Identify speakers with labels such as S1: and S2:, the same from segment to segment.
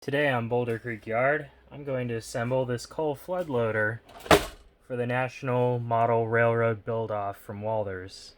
S1: Today on Boulder Creek Yard, I'm going to assemble this coal flood loader for the National Model Railroad Build-Off from Walthers.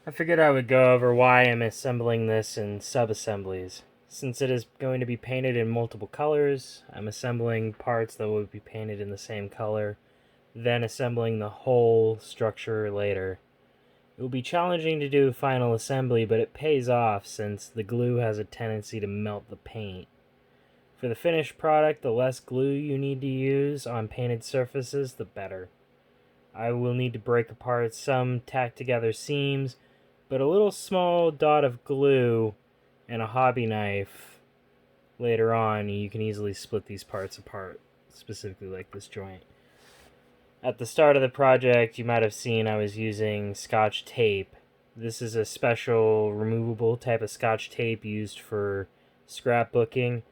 S1: I figured I would go over why I'm assembling this in sub-assemblies. Since it is going to be painted in multiple colors, I'm assembling parts that will be painted in the same color, then assembling the whole structure later. It will be challenging to do final assembly, but it pays off since the glue has a tendency to melt the paint. For the finished product, the less glue you need to use on painted surfaces, the better. I will need to break apart some tacked together seams, but a little small dot of glue and a hobby knife later on, you can easily split these parts apart, specifically like this joint. At the start of the project, you might have seen I was using Scotch tape. This is a special removable type of Scotch tape used for scrapbooking.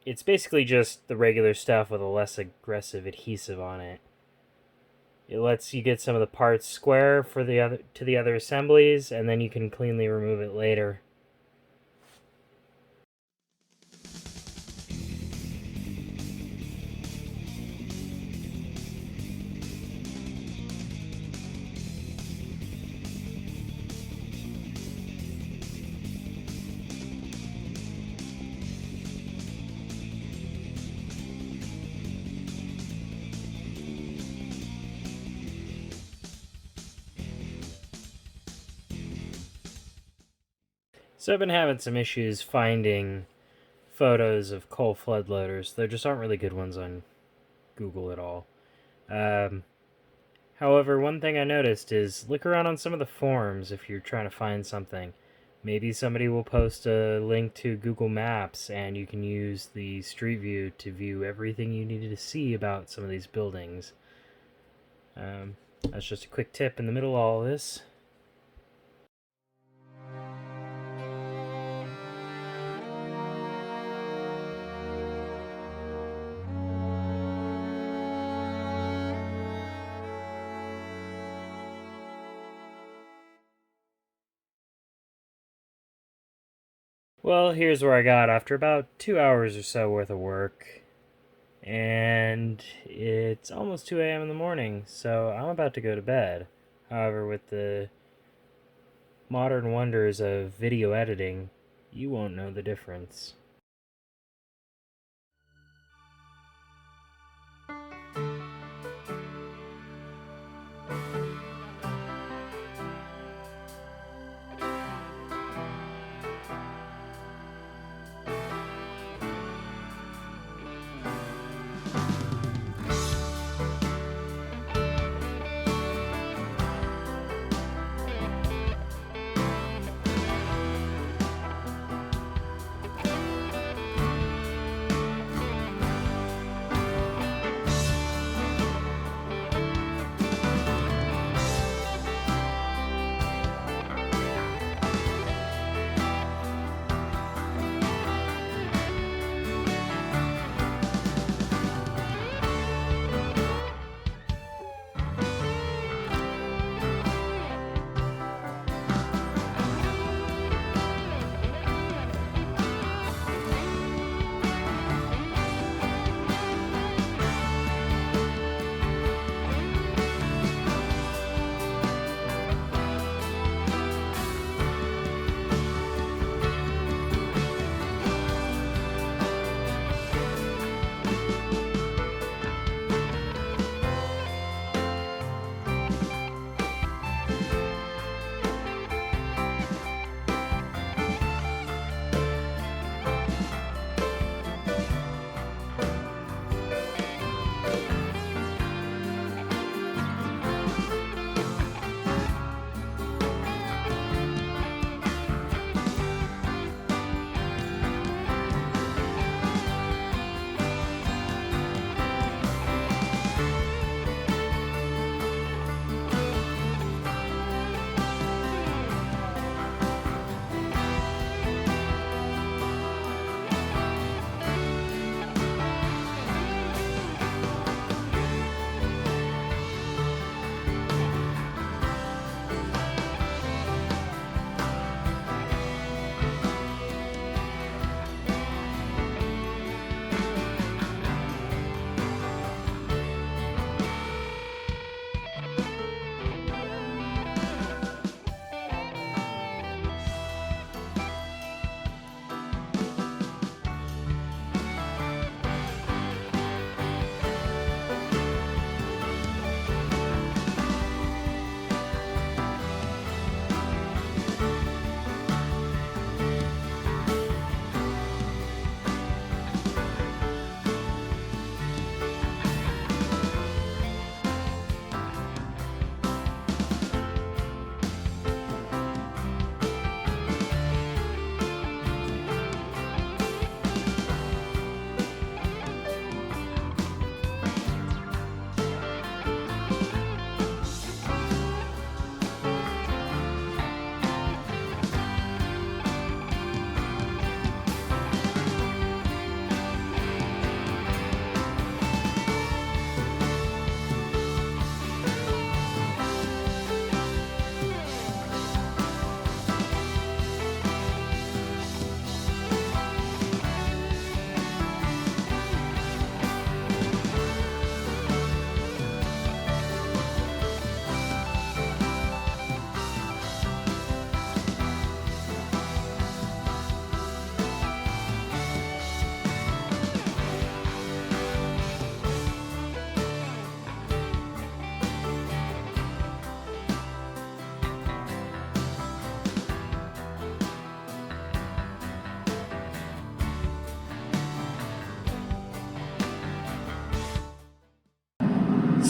S1: It's basically just the regular stuff with a less aggressive adhesive on it. It lets you get some of the parts square for the other assemblies, and then you can cleanly remove it later. So I've been having some issues finding photos of coal flood loaders. There just aren't really good ones on Google at all. However, one thing I noticed is look around on some of the forums if you're trying to find something. Maybe somebody will post a link to Google Maps and you can use the Street View to view everything you needed to see about some of these buildings. That's just a quick tip in the middle of all this. Well, here's where I got after about 2 hours or so worth of work. And it's almost 2 a.m. in the morning, so I'm about to go to bed. However, with the modern wonders of video editing, you won't know the difference.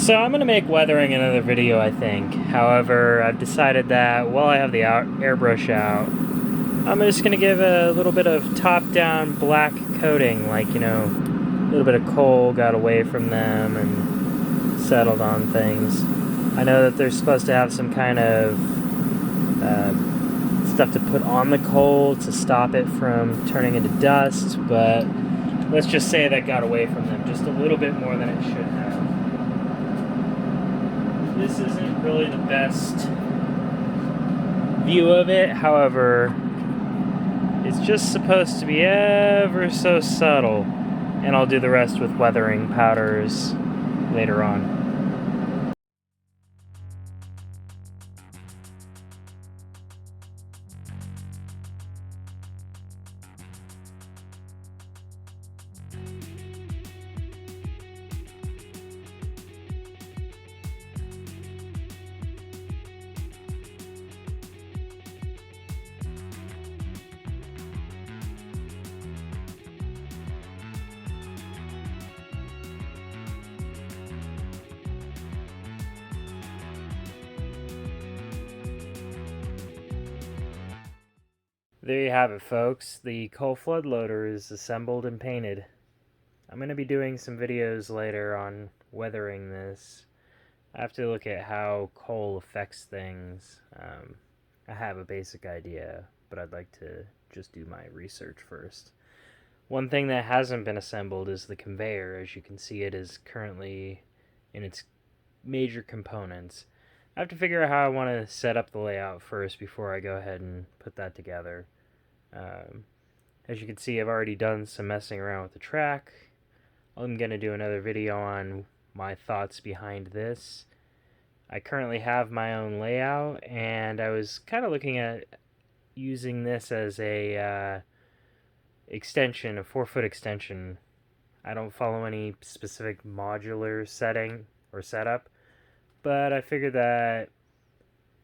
S1: So I'm going to make weathering another video, I think. However, I've decided that while I have the airbrush out, I'm just going to give a little bit of top-down black coating, like, you know, a little bit of coal got away from them and settled on things. I know that they're supposed to have some kind of stuff to put on the coal to stop it from turning into dust, but let's just say that got away from them just a little bit more than it should have. This isn't really the best view of it, however, it's just supposed to be ever so subtle, and I'll do the rest with weathering powders later on. There you have it, folks. The coal flood loader is assembled and painted. I'm going to be doing some videos later on weathering this. I have to look at how coal affects things. I have a basic idea, but I'd like to just do my research first. One thing that hasn't been assembled is the conveyor. As you can see, it is currently in its major components. I have to figure out how I want to set up the layout first before I go ahead and put that together. As you can see, I've already done some messing around with the track. I'm going to do another video on my thoughts behind this. I currently have my own layout, and I was kind of looking at using this as a extension, a 4-foot extension. I don't follow any specific modular setting or setup, but I figured that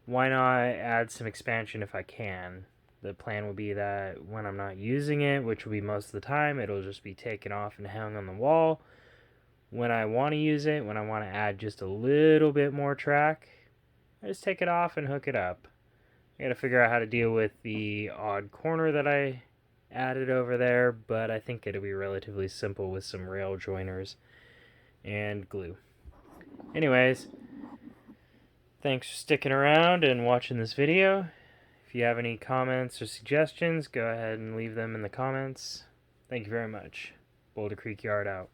S1: why not add some expansion if I can. The plan will be that when I'm not using it, which will be most of the time, it'll just be taken off and hung on the wall. When I want to use it, when I want to add just a little bit more track, I just take it off and hook it up. I gotta figure out how to deal with the odd corner that I added over there, but I think it'll be relatively simple with some rail joiners and glue. Anyways, thanks for sticking around and watching this video. If you have any comments or suggestions, go ahead and leave them in the comments. Thank you very much. Boulder Creek Yard out.